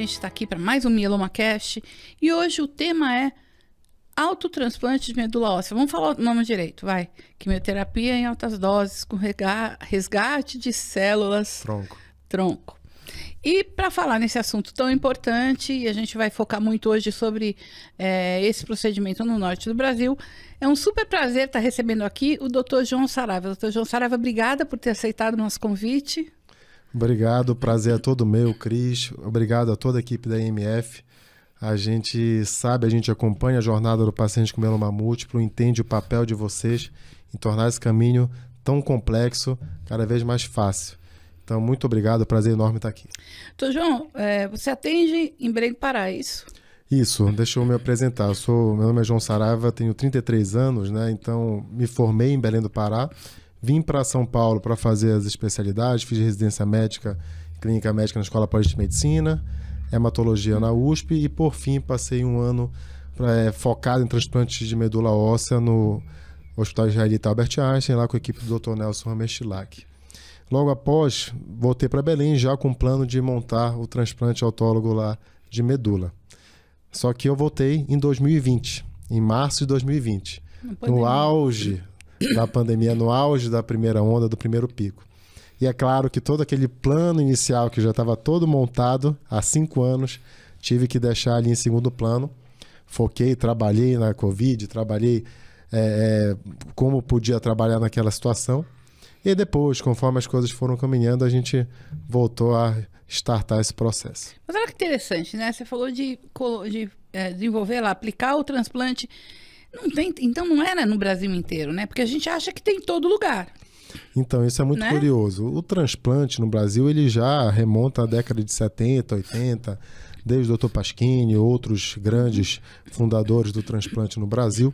gente está aqui para mais um MielomaCast e hoje o tema é autotransplante de medula óssea. Vamos falar o nome direito, vai. Quimioterapia em altas doses com resgate de células tronco. E para falar nesse assunto tão importante, e a gente vai focar muito hoje sobre esse procedimento no norte do Brasil, é um super prazer estar recebendo aqui o Dr. João Saraiva. Dr. João Saraiva, obrigada por ter aceitado o nosso convite. Obrigado, o prazer é todo meu, Cris. Obrigado a toda a equipe da IMF. A gente sabe, a gente acompanha a jornada do paciente com mieloma múltiplo, entende o papel de vocês em tornar esse caminho tão complexo cada vez mais fácil. Então, muito obrigado, prazer enorme estar aqui. Doutor João, você atende em Belém do Pará, é isso? Isso, deixa eu me apresentar. Meu nome é João Saraiva, tenho 33 anos, né? Então me formei em Belém do Pará, vim para São Paulo para fazer as especialidades, fiz residência médica, clínica médica na Escola Paulista de Medicina, hematologia na USP e por fim passei um ano focado em transplantes de medula óssea no Hospital Israelita Albert Einstein, lá com a equipe do Dr. Nelson Ramestilak. Logo após, voltei para Belém já com o plano de montar o transplante autólogo lá de medula. Só que eu voltei em 2020, em março de 2020, no auge da pandemia, no auge da primeira onda, do primeiro pico. E é claro que todo aquele plano inicial que já estava todo montado há 5 anos, tive que deixar ali em segundo plano. Foquei, trabalhei na Covid, trabalhei como podia trabalhar naquela situação. E depois, conforme as coisas foram caminhando, a gente voltou a startar esse processo. Mas olha que interessante, né? Você falou de desenvolver lá, aplicar o transplante. Então não era no Brasil inteiro, né? Porque a gente acha que tem em todo lugar. Então, isso é muito curioso. O transplante no Brasil, ele já remonta à década de 70, 80, desde o Dr. Pasquini e outros grandes fundadores do transplante no Brasil.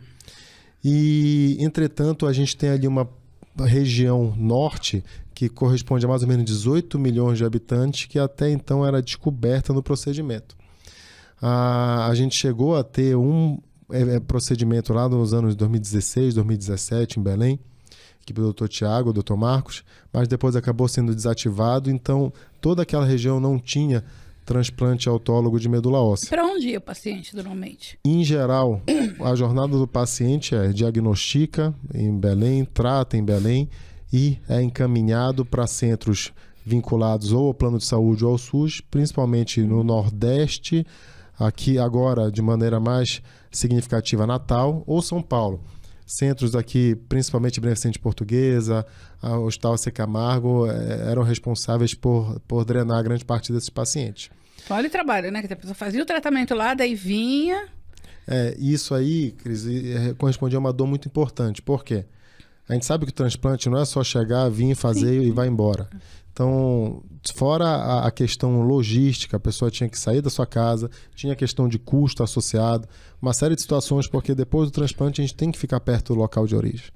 E, entretanto, a gente tem ali uma região norte que corresponde a mais ou menos 18 milhões de habitantes que até então era descoberta no procedimento. A gente chegou a ter um procedimento lá nos anos 2016, 2017 em Belém, equipe do Dr. Tiago, do Dr. Marcos, mas depois acabou sendo desativado, então toda aquela região não tinha transplante autólogo de medula óssea. Para onde ia o paciente, normalmente? Em geral, a jornada do paciente é diagnostica em Belém, trata em Belém e é encaminhado para centros vinculados ou ao plano de saúde ou ao SUS, principalmente no Nordeste, aqui agora de maneira mais significativa Natal ou São Paulo. Centros aqui, principalmente Beneficente Portuguesa, o Hospital C. Camargo, eram responsáveis por drenar grande parte desses pacientes. Então, olha o trabalho, né? Que a pessoa fazia o tratamento lá, daí vinha... Isso aí, Cris, correspondia a uma dor muito importante. Por quê? A gente sabe que o transplante não é só chegar, vir, fazer e vai embora. Então, fora a questão logística, a pessoa tinha que sair da sua casa, tinha a questão de custo associado, uma série de situações, porque depois do transplante a gente tem que ficar perto do local de origem.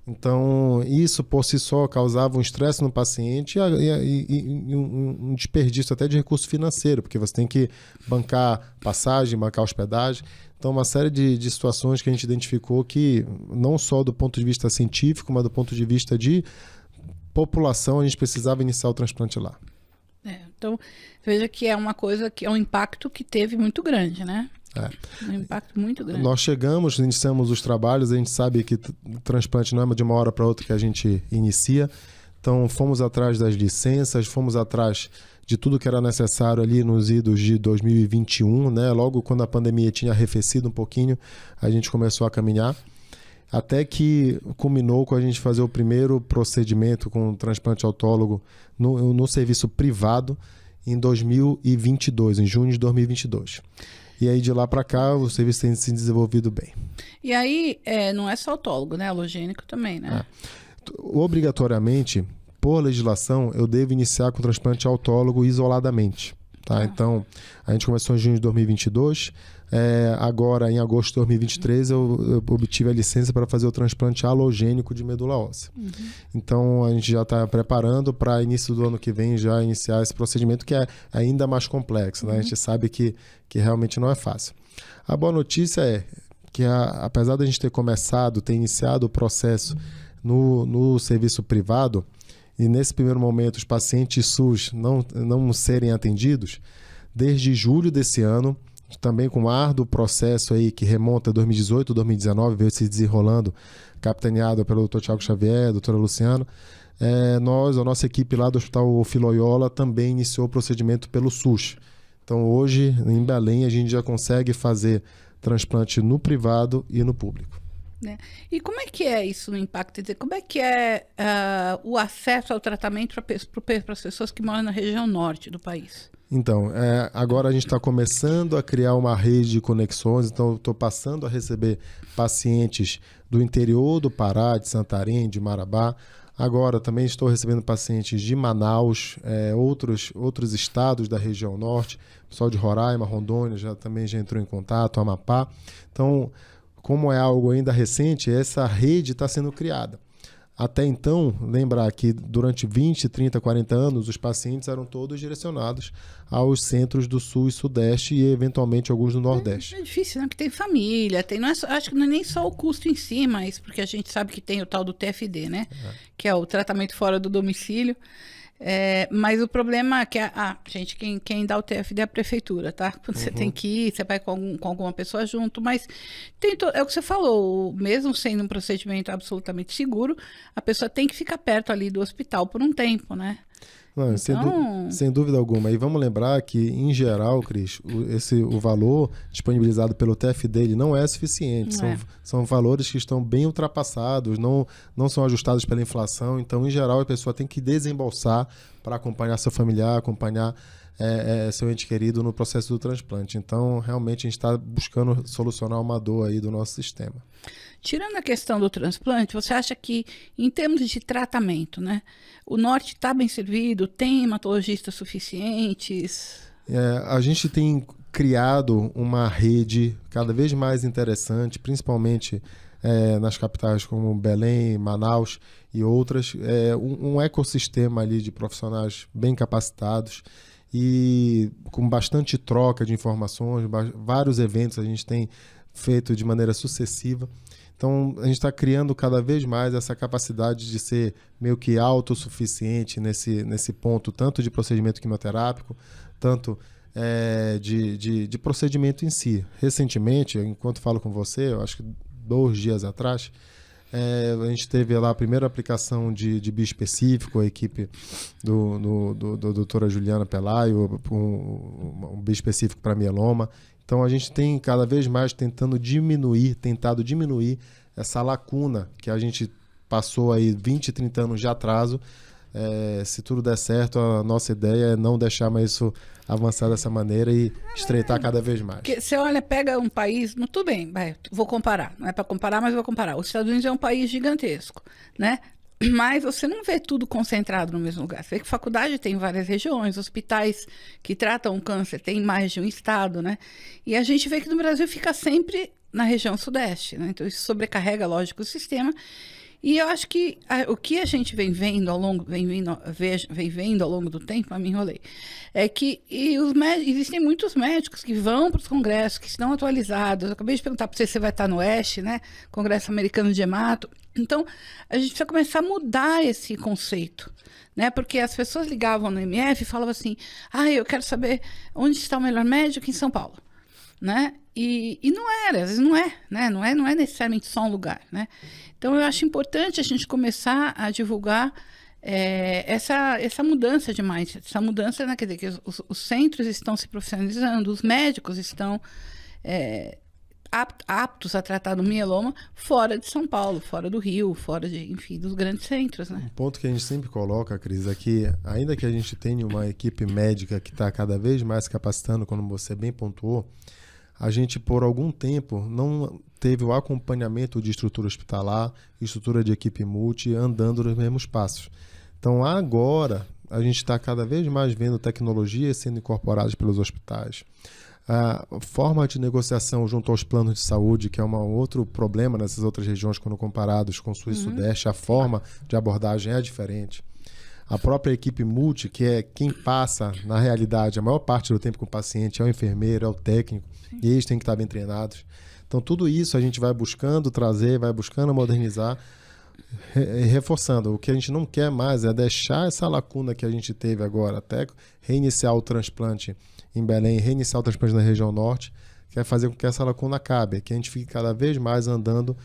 Então, isso por si só causava um estresse no paciente e um desperdício até de recurso financeiro, porque você tem que bancar passagem, bancar hospedagem. Então, uma série de situações que a gente identificou que, não só do ponto de vista científico, mas do ponto de vista de população, a gente precisava iniciar o transplante lá. Então, veja que é uma coisa que é um impacto que teve muito grande, né? Um impacto muito grande. Nós iniciamos os trabalhos, a gente sabe que transplante não é de uma hora para outra que a gente inicia. Então, fomos atrás das licenças, fomos atrás de tudo que era necessário ali nos idos de 2021, né? Logo quando a pandemia tinha arrefecido um pouquinho, a gente começou a caminhar. Até que culminou com a gente fazer o primeiro procedimento com transplante autólogo no serviço privado em 2022, em junho de 2022. E aí de lá para cá o serviço tem se desenvolvido bem. E aí não é só autólogo, né? Alogênico também, né? Obrigatoriamente, por legislação, eu devo iniciar com transplante autólogo isoladamente. Tá? Então, a gente começou em junho de 2022. Agora, em agosto de 2023, eu obtive a licença para fazer o transplante alogênico de medula óssea. Então, a gente já está preparando para início do ano que vem já iniciar esse procedimento, que é ainda mais complexo. Né? A gente sabe que realmente não é fácil. A boa notícia é que, apesar de a gente ter iniciado o processo no serviço privado, e nesse primeiro momento os pacientes SUS não serem atendidos, desde julho desse ano, também com um árduo processo aí que remonta a 2018, 2019, veio se desenrolando, capitaneado pelo Dr. Thiago Xavier, doutora Luciana. A nossa equipe lá do Hospital Filoiola também iniciou o procedimento pelo SUS. Então hoje, em Belém, a gente já consegue fazer transplante no privado e no público. E como é que é isso no impacto? Quer dizer, como é que é o acesso ao tratamento para as pessoas que moram na região norte do país? Então, agora a gente está começando a criar uma rede de conexões, então eu estou passando a receber pacientes do interior do Pará, de Santarém, de Marabá. Agora também estou recebendo pacientes de Manaus, outros estados da região norte, pessoal de Roraima, Rondônia também já entrou em contato, Amapá. Então, como é algo ainda recente, essa rede está sendo criada. Até então, lembrar que durante 20, 30, 40 anos, os pacientes eram todos direcionados aos centros do Sul e Sudeste e, eventualmente, alguns do Nordeste. É difícil, né? Porque tem família, acho que não é nem só o custo em si, mas porque a gente sabe que tem o tal do TFD, né? Que é o tratamento fora do domicílio. Mas o problema é que, gente, quem dá o TFD é a prefeitura, tá? Quando você tem que ir, você vai com alguma pessoa junto, mas é o que você falou, mesmo sendo um procedimento absolutamente seguro, a pessoa tem que ficar perto ali do hospital por um tempo, né? Não, então... sem dúvida alguma. E vamos lembrar que, em geral, Cris, o valor disponibilizado pelo TFD ele não é suficiente. São valores que estão bem ultrapassados, não são ajustados pela inflação. Então, em geral, a pessoa tem que desembolsar para acompanhar seu familiar, acompanhar seu ente querido no processo do transplante. Então, realmente, a gente está buscando solucionar uma dor aí do nosso sistema. Tirando a questão do transplante, você acha que, em termos de tratamento, né, o norte está bem servido? Tem hematologistas suficientes? A gente tem criado uma rede cada vez mais interessante, principalmente nas capitais como Belém, Manaus e outras, um ecossistema ali de profissionais bem capacitados e com bastante troca de informações, vários eventos a gente tem feito de maneira sucessiva. Então, a gente está criando cada vez mais essa capacidade de ser meio que autossuficiente nesse ponto, tanto de procedimento quimioterápico, tanto de procedimento em si. Recentemente, enquanto falo com você, eu acho que 2 dias atrás, a gente teve lá a primeira aplicação de bispecífico, a equipe do doutora Juliana Pelaio, um bispecífico para mieloma. Então, a gente tem cada vez mais tentado diminuir essa lacuna que a gente passou aí 20, 30 anos de atraso. Se tudo der certo, a nossa ideia é não deixar mais isso avançar dessa maneira e estreitar cada vez mais. Porque você olha, pega um país, tudo bem, vou comparar, não é para comparar, mas vou comparar. Os Estados Unidos é um país gigantesco, né? Mas você não vê tudo concentrado no mesmo lugar. Você vê que faculdade tem várias regiões, hospitais que tratam o câncer tem mais de um estado, né? E a gente vê que no Brasil fica sempre na região sudeste, né? Então isso sobrecarrega, lógico, o sistema. E eu acho que o que a gente vem vendo ao longo do tempo, me enrolei, é que existem muitos médicos que vão para os congressos, que estão atualizados. Eu acabei de perguntar para você vai estar no ESH, né? Congresso Americano de Hemato. Então, a gente precisa começar a mudar esse conceito, né? Porque as pessoas ligavam no MF e falavam assim, eu quero saber onde está o melhor médico em São Paulo, né? E não era, às vezes não é, né? Não é necessariamente só um lugar, né? Então, eu acho importante a gente começar a divulgar essa mudança de mindset, essa mudança, né? Quer dizer, que os centros estão se profissionalizando, os médicos estão aptos a tratar do mieloma fora de São Paulo, fora do Rio, fora dos grandes centros, né? Um ponto que a gente sempre coloca, Cris, é que ainda que a gente tenha uma equipe médica que está cada vez mais capacitando, como você bem pontuou, a gente, por algum tempo, não teve o acompanhamento de estrutura hospitalar, estrutura de equipe multi, andando nos mesmos passos. Então, agora, a gente está cada vez mais vendo tecnologias sendo incorporadas pelos hospitais. A forma de negociação junto aos planos de saúde, que é um outro problema nessas outras regiões, quando comparados com o Sul e Sudeste, a forma de abordagem é diferente. A própria equipe multi, que é quem passa, na realidade, a maior parte do tempo com o paciente, é o enfermeiro, é o técnico, e eles têm que estar bem treinados. Então, tudo isso a gente vai buscando trazer, vai buscando modernizar, reforçando. O que a gente não quer mais é deixar essa lacuna que a gente teve agora, até reiniciar o transplante em Belém e reiniciar o transplante na região norte, que é fazer com que essa lacuna acabe, que a gente fique cada vez mais andando,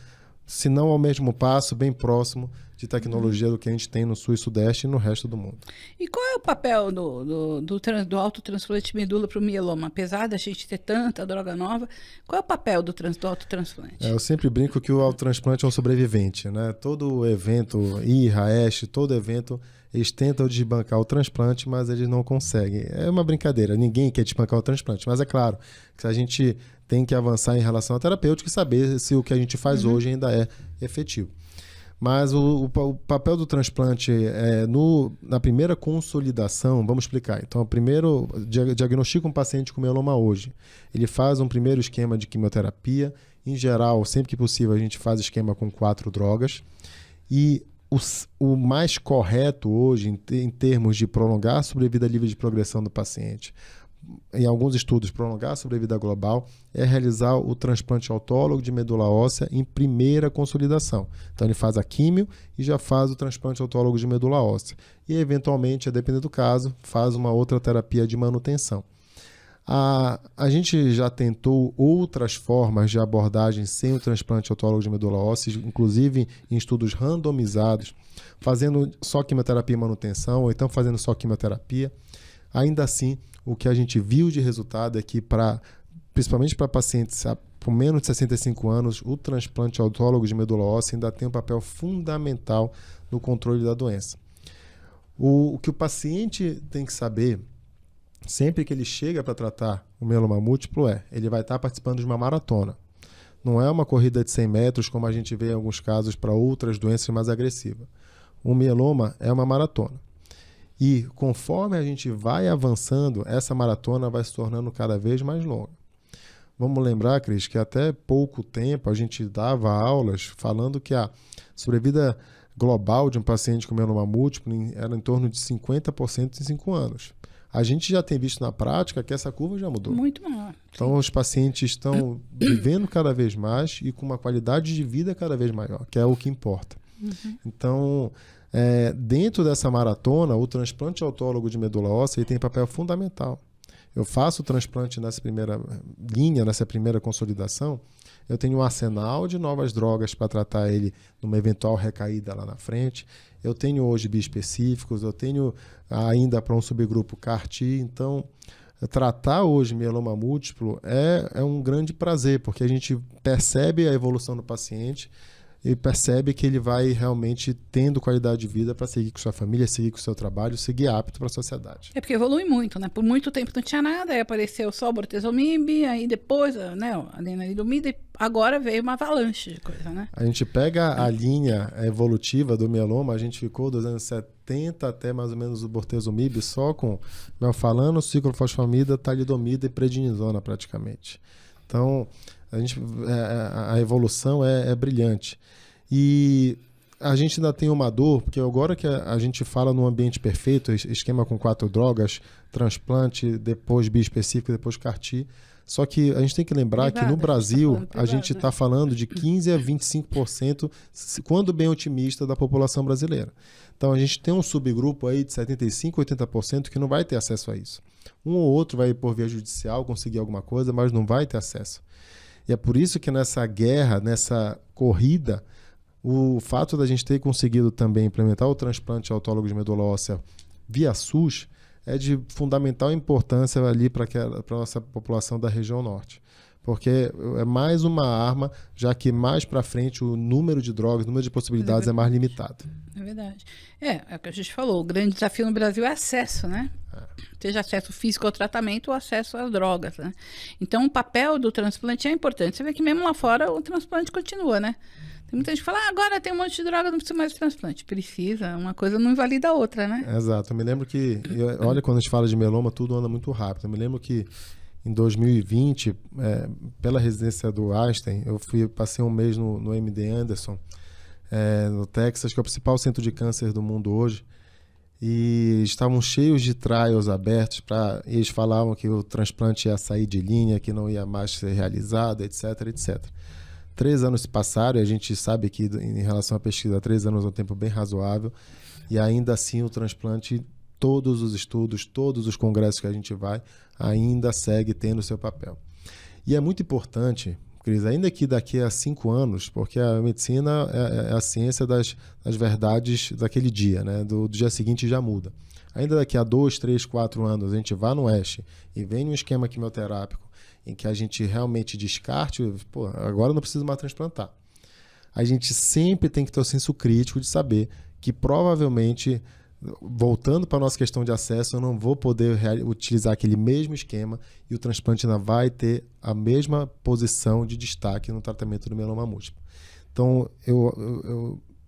se não ao mesmo passo, bem próximo de tecnologia do que a gente tem no sul e sudeste e no resto do mundo. E qual é o papel do autotransplante de medula para o mieloma? Apesar da gente ter tanta droga nova, qual é o papel do autotransplante? Eu sempre brinco que o autotransplante é um sobrevivente, né? Todo evento, IRA, ASH, todo evento, eles tentam desbancar o transplante, mas eles não conseguem. É uma brincadeira, ninguém quer desbancar o transplante, mas é claro que a gente tem que avançar em relação à terapêutica e saber se o que a gente faz hoje ainda é efetivo. Mas o papel do transplante na primeira consolidação, vamos explicar. Então, o primeiro diagnostica um paciente com mieloma hoje. Ele faz um primeiro esquema de quimioterapia. Em geral, sempre que possível, a gente faz esquema com 4 drogas. E o mais correto hoje, em termos de prolongar a sobrevida livre de progressão do paciente, em alguns estudos, prolongar a sobrevida global, é realizar o transplante autólogo de medula óssea em primeira consolidação. Então, ele faz a químio e já faz o transplante autólogo de medula óssea. E, eventualmente, a depender do caso, faz uma outra terapia de manutenção. A gente já tentou outras formas de abordagem sem o transplante autólogo de medula óssea, inclusive em estudos randomizados, fazendo só quimioterapia e manutenção, ou então fazendo só quimioterapia. Ainda assim, o que a gente viu de resultado é que, principalmente para pacientes com menos de 65 anos, o transplante autólogo de medula óssea ainda tem um papel fundamental no controle da doença. O que o paciente tem que saber, sempre que ele chega para tratar o mieloma múltiplo, ele vai estar participando de uma maratona. Não é uma corrida de 100 metros, como a gente vê em alguns casos para outras doenças mais agressivas. O mieloma é uma maratona. E conforme a gente vai avançando, essa maratona vai se tornando cada vez mais longa. Vamos lembrar, Cris, que até pouco tempo a gente dava aulas falando que a sobrevida global de um paciente com mieloma múltiplo era em torno de 50% em 5 anos. A gente já tem visto na prática que essa curva já mudou. Muito maior. Então, os pacientes estão vivendo cada vez mais e com uma qualidade de vida cada vez maior, que é o que importa. Então, dentro dessa maratona, o transplante autólogo de medula óssea ele tem papel fundamental. Eu faço o transplante nessa primeira linha, nessa primeira consolidação, eu tenho um arsenal de novas drogas para tratar ele numa eventual recaída lá na frente. Eu tenho hoje bispecíficos, eu tenho ainda para um subgrupo CAR-T. Então, tratar hoje mieloma múltiplo é um grande prazer, porque a gente percebe a evolução do paciente e percebe que ele vai realmente tendo qualidade de vida para seguir com sua família, seguir com o seu trabalho, seguir apto para a sociedade. É porque evolui muito, né? Por muito tempo não tinha nada, aí apareceu só o bortezomib, aí depois, né, a lenalidomida, e agora veio uma avalanche de coisa, né? A gente pega a linha evolutiva do mieloma, a gente ficou dos anos 70 até mais ou menos o bortezomib só com melfalano, ciclofosfamida, talidomida e prednisona praticamente. Então, a evolução é brilhante. E a gente ainda tem uma dor, porque agora que a gente fala no ambiente perfeito, esquema com 4 drogas, transplante, depois bispecífico, depois CAR-T, só que a gente tem que lembrar que no Brasil a gente está falando de 15% a 25%, quando bem otimista, da população brasileira. Então a gente tem um subgrupo aí de 75%, 80% que não vai ter acesso a isso. Um ou outro vai por via judicial conseguir alguma coisa, mas não vai ter acesso. E é por isso que nessa guerra, nessa corrida, o fato da gente ter conseguido também implementar o transplante autólogo de medula óssea via SUS é de fundamental importância ali para a nossa população da região norte. Porque é mais uma arma, já que mais para frente o número de drogas, o número de possibilidades é mais limitado. É verdade. É o que a gente falou, o grande desafio no Brasil é acesso, né? Seja acesso físico ao tratamento ou acesso às drogas, né? Então, o papel do transplante é importante. Você vê que mesmo lá fora o transplante continua, né? Tem muita gente que fala, agora tem um monte de droga, não precisa mais de transplante. Precisa, uma coisa não invalida a outra, né? Exato. Eu me lembro que, olha, quando a gente fala de mieloma, tudo anda muito rápido. Eu me lembro que em 2020, pela residência do Einstein, eu passei um mês no MD Anderson, no Texas, que é o principal centro de câncer do mundo hoje. E estavam cheios de trials abertos, eles falavam que o transplante ia sair de linha, que não ia mais ser realizado, etc, etc. 3 anos se passaram e a gente sabe que em relação à pesquisa, 3 anos é um tempo bem razoável e ainda assim o transplante todos os estudos, todos os congressos que a gente vai, ainda segue tendo seu papel. E é muito importante, Cris, ainda que daqui a 5 anos, porque a medicina é a ciência das verdades daquele dia, né? Do dia seguinte já muda. Ainda daqui a 2, 3, 4 anos, a gente vá no ESH e vem um esquema quimioterápico em que a gente realmente descarte, pô, agora não preciso mais transplantar. A gente sempre tem que ter o senso crítico de saber que provavelmente, voltando para a nossa questão de acesso, eu não vou poder utilizar aquele mesmo esquema e o transplante ainda vai ter a mesma posição de destaque no tratamento do mieloma múltiplo. Então,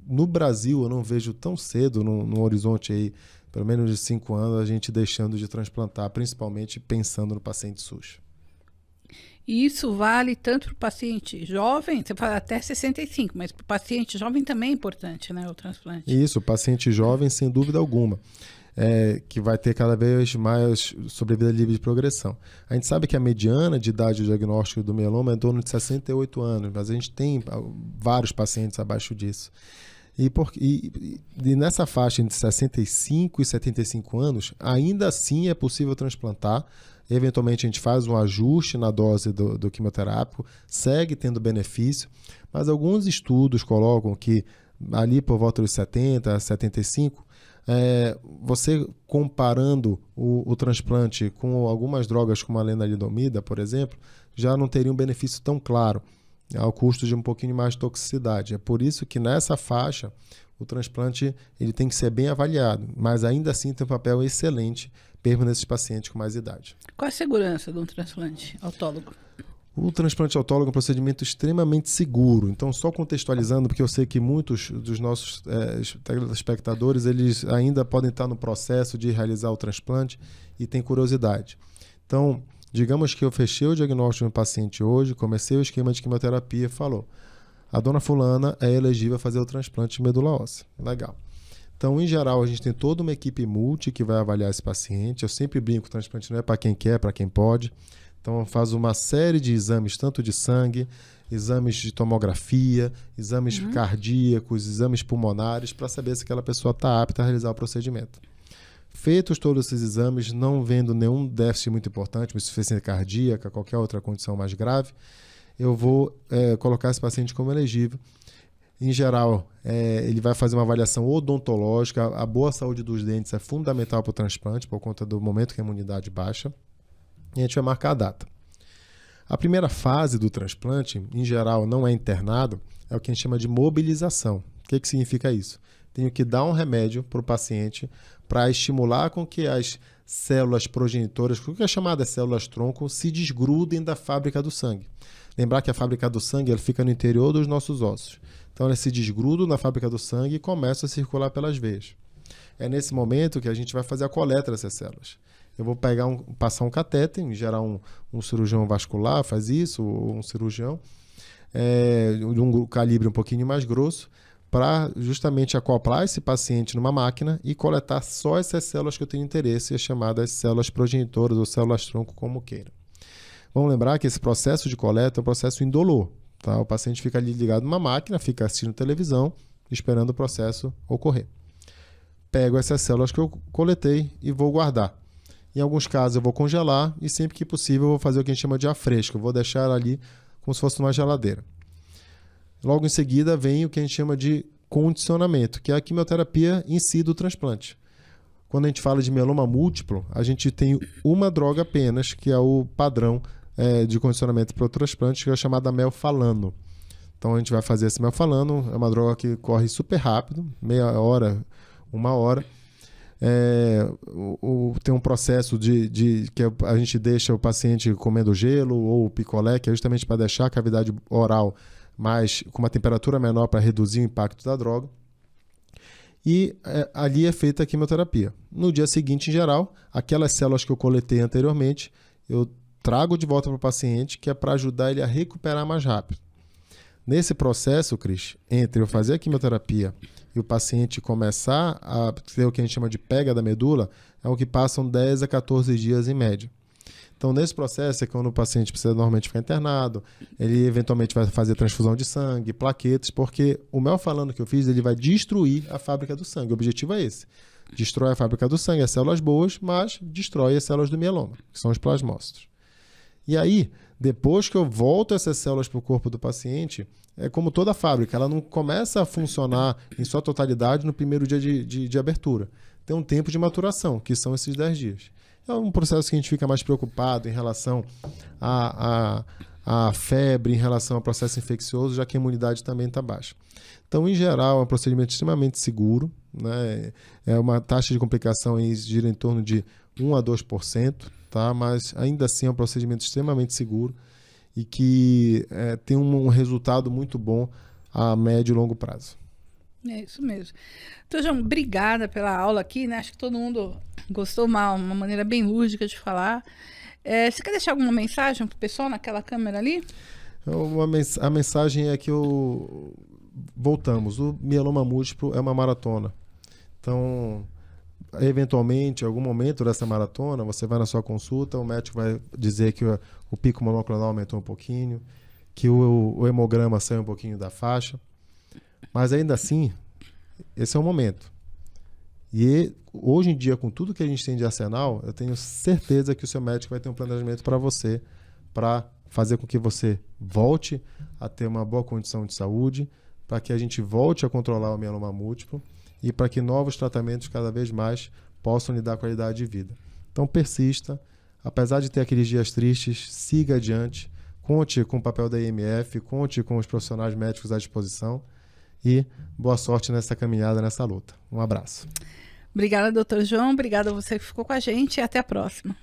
no Brasil, eu não vejo tão cedo, no horizonte aí, pelo menos de 5 anos, a gente deixando de transplantar, principalmente pensando no paciente SUS. E isso vale tanto para o paciente jovem, você fala até 65, mas para o paciente jovem também é importante, né, o transplante? Isso, o paciente jovem, sem dúvida alguma, que vai ter cada vez mais sobrevida livre de progressão. A gente sabe que a mediana de idade do diagnóstico do mieloma é em torno de 68 anos, mas a gente tem vários pacientes abaixo disso. E nessa faixa entre 65 e 75 anos, ainda assim é possível transplantar. Eventualmente a gente faz um ajuste na dose do quimioterápico, segue tendo benefício, mas alguns estudos colocam que ali por volta dos 70 a 75, você comparando o transplante com algumas drogas como a lenalidomida, por exemplo, já não teria um benefício tão claro, ao custo de um pouquinho mais de toxicidade. É por isso que nessa faixa o transplante ele tem que ser bem avaliado, mas ainda assim tem um papel excelente mesmo nesses pacientes com mais idade. Qual a segurança de um transplante autólogo? O transplante autólogo é um procedimento extremamente seguro. Então, só contextualizando, porque eu sei que muitos dos nossos telespectadores eles ainda podem estar no processo de realizar o transplante e têm curiosidade. Então, digamos que eu fechei o diagnóstico de um paciente hoje, comecei o esquema de quimioterapia e falou: a dona fulana é elegível a fazer o transplante de medula óssea. Legal. Então, em geral, a gente tem toda uma equipe multi que vai avaliar esse paciente. Eu sempre brinco que o transplante não é para quem quer, é para quem pode. Então, faz uma série de exames, tanto de sangue, exames de tomografia, exames cardíacos, exames pulmonares, para saber se aquela pessoa está apta a realizar o procedimento. Feitos todos esses exames, não vendo nenhum déficit muito importante, uma insuficiência cardíaca, qualquer outra condição mais grave, eu vou colocar esse paciente como elegível. Em geral, ele vai fazer uma avaliação odontológica. A boa saúde dos dentes é fundamental para o transplante, por conta do momento que a imunidade baixa. E a gente vai marcar a data. A primeira fase do transplante, em geral, não é internado, é o que a gente chama de mobilização. O que significa isso? Tenho que dar um remédio para o paciente para estimular com que as células progenitoras, o que é chamada de células-tronco, se desgrudem da fábrica do sangue. Lembrar que a fábrica do sangue ela fica no interior dos nossos ossos. Então, elas se desgrudam na fábrica do sangue e começam a circular pelas veias. É nesse momento que a gente vai fazer a coleta dessas células. Eu vou passar um catéter, em geral um cirurgião vascular faz isso, ou um cirurgião, de um calibre um pouquinho mais grosso, para justamente acoplar esse paciente numa máquina e coletar só essas células que eu tenho interesse, as chamadas células progenitoras ou células-tronco, como queiram. Vamos lembrar que esse processo de coleta é um processo indolor. Tá? O paciente fica ali ligado numa máquina, fica assistindo televisão, esperando o processo ocorrer. Pego essas células que eu coletei e vou guardar. Em alguns casos eu vou congelar e sempre que possível eu vou fazer o que a gente chama de afresco. Eu vou deixar ela ali como se fosse numa geladeira. Logo em seguida vem o que a gente chama de condicionamento, que é a quimioterapia em si do transplante. Quando a gente fala de mieloma múltiplo, a gente tem uma droga apenas, que é o padrão de condicionamento para o transplante, que é chamada melfalano. Então a gente vai fazer esse melfalano, é uma droga que corre super rápido, meia hora, 1 hora. Tem um processo que a gente deixa o paciente comendo gelo ou picolé, que é justamente para deixar a cavidade oral com uma temperatura menor para reduzir o impacto da droga. E ali é feita a quimioterapia. No dia seguinte, em geral, aquelas células que eu coletei anteriormente, eu trago de volta para o paciente, que é para ajudar ele a recuperar mais rápido. Nesse processo, Cris, entre eu fazer a quimioterapia e o paciente começar a ter o que a gente chama de pega da medula, é o que passam 10 a 14 dias em média. Então, nesse processo é quando o paciente precisa normalmente ficar internado, ele eventualmente vai fazer transfusão de sangue, plaquetas, porque o melfalano que eu fiz, ele vai destruir a fábrica do sangue. O objetivo é esse. destrói a fábrica do sangue, as células boas, mas destrói as células do mieloma, que são os plasmócitos. E aí, depois que eu volto essas células para o corpo do paciente, é como toda fábrica, ela não começa a funcionar em sua totalidade no primeiro dia de abertura. Tem um tempo de maturação, que são esses 10 dias. É um processo que a gente fica mais preocupado em relação à febre, em relação ao processo infeccioso, já que a imunidade também está baixa. Então, em geral, é um procedimento extremamente seguro, né? É uma taxa de complicação gira em torno de 1 a 2%, tá? Mas ainda assim é um procedimento extremamente seguro e que tem um resultado muito bom a médio e longo prazo. É isso mesmo. Então, João, obrigada pela aula aqui, né? Acho que todo mundo gostou, uma maneira bem lúdica de falar. Você quer deixar alguma mensagem para o pessoal naquela câmera ali? A mensagem é que voltamos. O mieloma múltiplo é uma maratona. Então, eventualmente, em algum momento dessa maratona, você vai na sua consulta, o médico vai dizer que o pico monoclonal aumentou um pouquinho, que o hemograma saiu um pouquinho da faixa. Mas ainda assim, esse é o momento. E hoje em dia, com tudo que a gente tem de arsenal, eu tenho certeza que o seu médico vai ter um planejamento para você, para fazer com que você volte a ter uma boa condição de saúde, para que a gente volte a controlar o mieloma múltiplo e para que novos tratamentos cada vez mais possam lhe dar qualidade de vida. Então persista, apesar de ter aqueles dias tristes, siga adiante, conte com o papel da IMF, conte com os profissionais médicos à disposição e boa sorte nessa caminhada, nessa luta. Um abraço. Obrigada, doutor João. Obrigada a você que ficou com a gente e até a próxima.